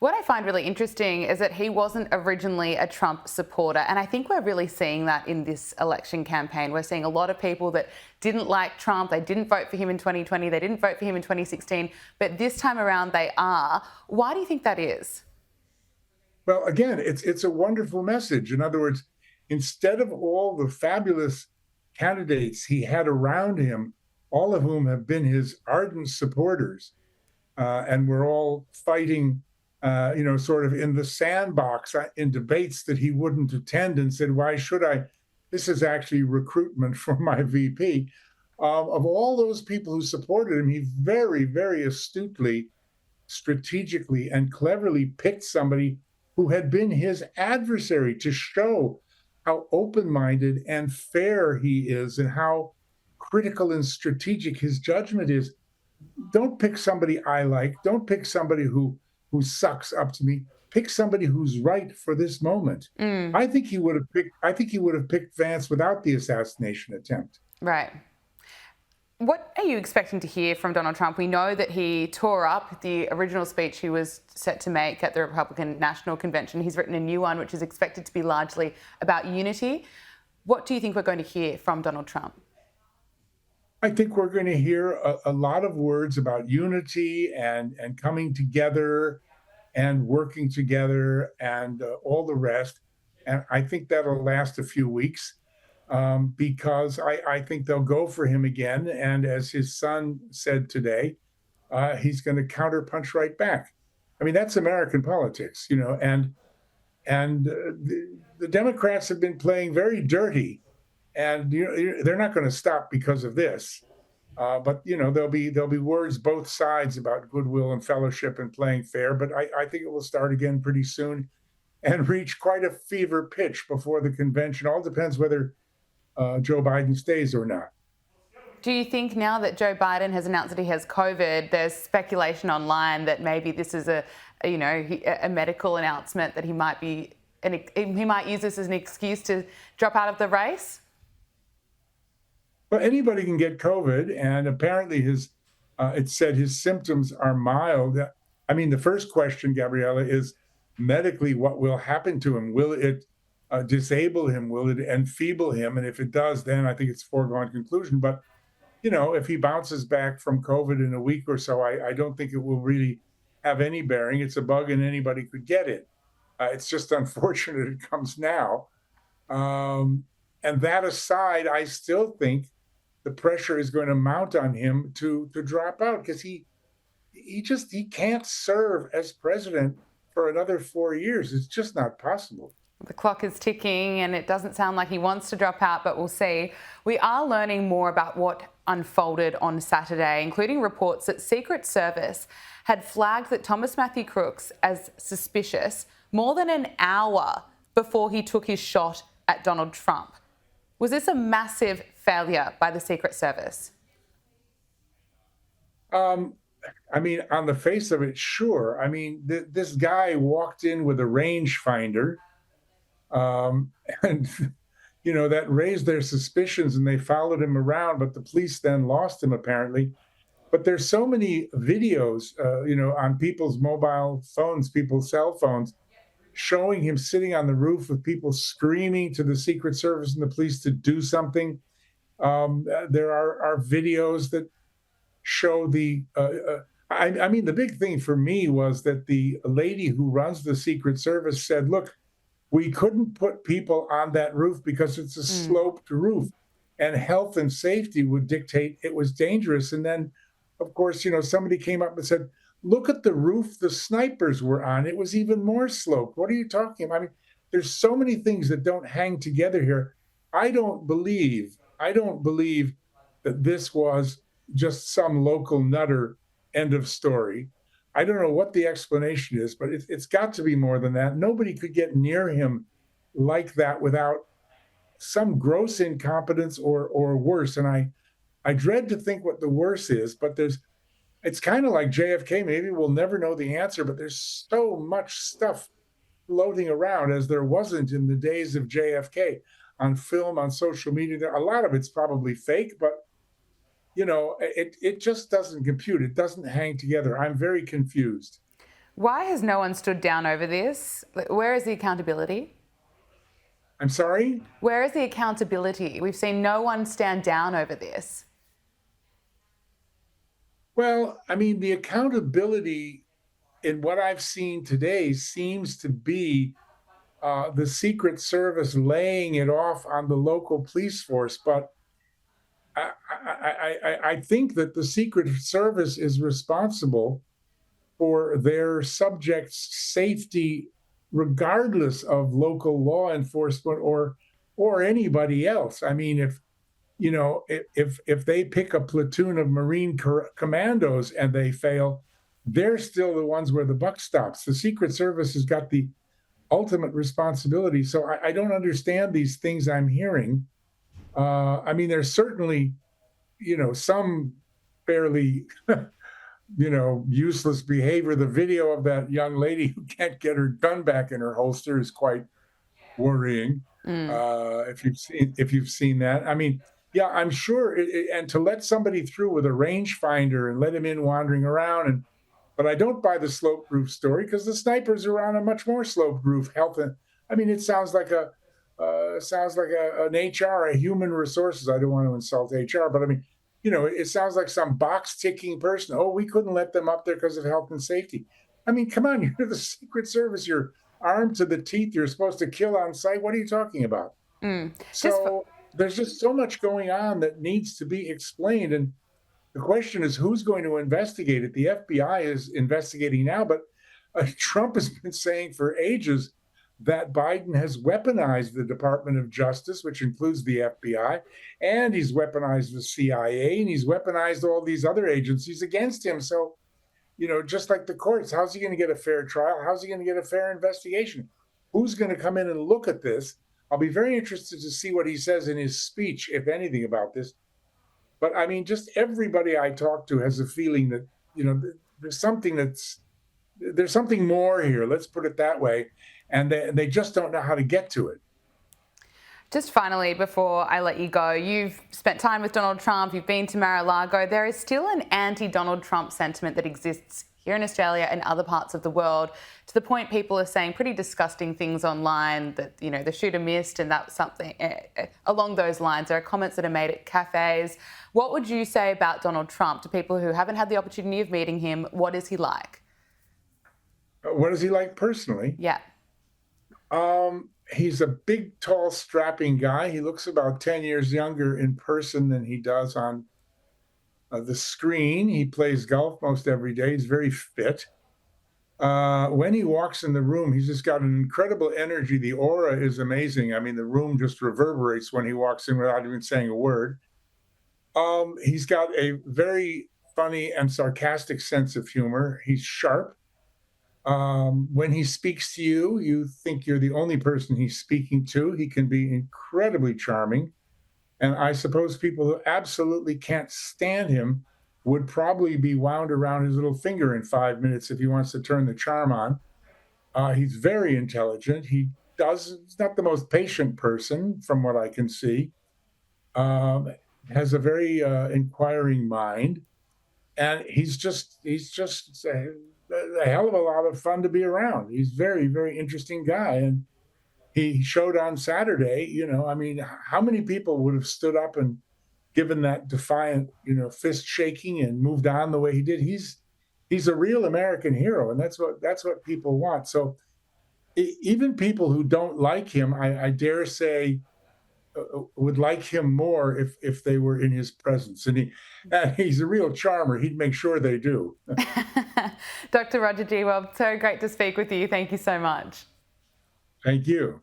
What I find really interesting is that he wasn't originally a Trump supporter. And I think we're really seeing that in this election campaign. We're seeing a lot of people that didn't like Trump. They didn't vote for him in 2020. They didn't vote for him in 2016. But this time around, they are. Why do you think that is? Well, again, it's a wonderful message. In other words, instead of all the fabulous candidates he had around him, all of whom have been his ardent supporters, and we're all fighting, sort of in the sandbox in debates that he wouldn't attend, and said, "Why should I? This is actually recruitment for my VP." Of all those people who supported him, he very, very astutely, strategically, and cleverly picked somebody who had been his adversary to show how open-minded and fair he is and how critical and strategic his judgment is. Don't pick somebody I like. Don't pick somebody who sucks up to me. Pick somebody who's right for this moment. Mm, I think he would have picked Vance without the assassination attempt. right. What are you expecting to hear from Donald Trump? We know that he tore up the original speech he was set to make at the Republican National Convention. He's written a new one, which is expected to be largely about unity. What do you think we're going to hear from Donald Trump? I think we're going to hear a lot of words about unity and coming together and working together and all the rest. And I think that'll last a few weeks because I think they'll go for him again. And as his son said today, he's going to counterpunch right back. I mean, that's American politics, and the Democrats have been playing very dirty, and they're not going to stop because of this. But there'll be words both sides about goodwill and fellowship and playing fair. But I think it will start again pretty soon and reach quite a fever pitch before the convention. All depends whether Joe Biden stays or not. Do you think now that Joe Biden has announced that he has COVID, there's speculation online that maybe this is a medical announcement that he might use this as an excuse to drop out of the race? Well, anybody can get COVID, and apparently it said his symptoms are mild. I mean, the first question, Gabriella, is medically what will happen to him? Will it disable him? Will it enfeeble him? And if it does, then I think it's a foregone conclusion. But if he bounces back from COVID in a week or so, I don't think it will really have any bearing. It's a bug, and anybody could get it. It's just unfortunate it comes now. And that aside, I still think the pressure is going to mount on him to drop out because he can't serve as president for another 4 years. It's just not possible. The clock is ticking and it doesn't sound like he wants to drop out, but we'll see. We are learning more about what unfolded on Saturday, including reports that Secret Service had flagged that Thomas Matthew Crooks as suspicious more than an hour before he took his shot at Donald Trump. Was this a massive failure by the Secret Service? I mean, on the face of it, sure. I mean, this guy walked in with a rangefinder, and that raised their suspicions, and they followed him around. But the police then lost him apparently. But there's so many videos, on people's mobile phones, people's cell phones, showing him sitting on the roof with people screaming to the Secret Service and the police to do something. There are videos that show I mean, the big thing for me was that the lady who runs the Secret Service said, look, we couldn't put people on that roof because it's a sloped roof and health and safety would dictate it was dangerous. And then, of course, somebody came up and said, look at the roof the snipers were on. It was even more sloped. What are you talking about? I mean, there's so many things that don't hang together here. I don't believe that this was just some local nutter, end of story. I don't know what the explanation is, but it's got to be more than that. Nobody could get near him like that without some gross incompetence or worse. And I dread to think what the worst is, but it's kind of like JFK. Maybe we'll never know the answer, but there's so much stuff floating around as there wasn't in the days of JFK on film, on social media. A lot of it's probably fake, but it just doesn't compute. It doesn't hang together. I'm very confused. Why has no one stood down over this? Where is the accountability? I'm sorry? Where is the accountability? We've seen no one stand down over this. Well, I mean, the accountability in what I've seen today seems to be the Secret Service laying it off on the local police force. But I think that the Secret Service is responsible for their subjects' safety, regardless of local law enforcement or anybody else. I mean, if if they pick a platoon of Marine commandos and they fail, they're still the ones where the buck stops. The Secret Service has got the ultimate responsibility. So I don't understand these things I'm hearing. I mean, there's certainly, some fairly, useless behavior. The video of that young lady who can't get her gun back in her holster is quite worrying. Mm. If you've seen that, I mean, yeah, I'm sure. And to let somebody through with a rangefinder and let him in wandering around, but I don't buy the slope roof story because the snipers are on a much more slope roof health. I mean, it sounds like an HR, a human resources. I don't want to insult HR, but I mean, it sounds like some box ticking person. Oh, we couldn't let them up there because of health and safety. I mean, come on, you're the Secret Service. You're armed to the teeth. You're supposed to kill on sight. What are you talking about? Mm. So there's just so much going on that needs to be explained. And the question is, who's going to investigate it? The FBI is investigating now, but Trump has been saying for ages that Biden has weaponized the Department of Justice, which includes the FBI, and he's weaponized the CIA, and he's weaponized all these other agencies against him. So, just like the courts, how's he going to get a fair trial? How's he going to get a fair investigation? Who's going to come in and look at this? I'll be very interested to see what he says in his speech, if anything, about this. But I mean, just everybody I talk to has a feeling that, there's something more here. Let's put it that way. And they just don't know how to get to it. Just finally, before I let you go, you've spent time with Donald Trump, you've been to Mar-a-Lago. There is still an anti-Donald Trump sentiment that exists here in Australia and other parts of the world, to the point people are saying pretty disgusting things online that, the shooter missed, and that's something along those lines. There are comments that are made at cafes. What would you say about Donald Trump to people who haven't had the opportunity of meeting him? What is he like? What is he like personally? Yeah. He's a big, tall, strapping guy. He looks about 10 years younger in person than he does on the screen. He plays golf most every day. He's very fit. When he walks in the room, he's just got an incredible energy. The aura is amazing. I mean, the room just reverberates when he walks in without even saying a word. He's got a very funny and sarcastic sense of humor. He's sharp. When he speaks to you, you think you're the only person he's speaking to. He can be incredibly charming. And I suppose people who absolutely can't stand him would probably be wound around his little finger in 5 minutes if he wants to turn the charm on. He's very intelligent. He's not the most patient person, from what I can see. Has a very inquiring mind, and he's just a hell of a lot of fun to be around. He's very, very interesting guy, and he showed on Saturday. I mean, how many people would have stood up and given that defiant, fist shaking and moved on the way he did? He's a real American hero, and that's what people want. So even people who don't like him, I dare say, would like him more if they were in his presence. And he's a real charmer. He'd make sure they do. Dr. Roger Gewolb, so great to speak with you. Thank you so much. Thank you.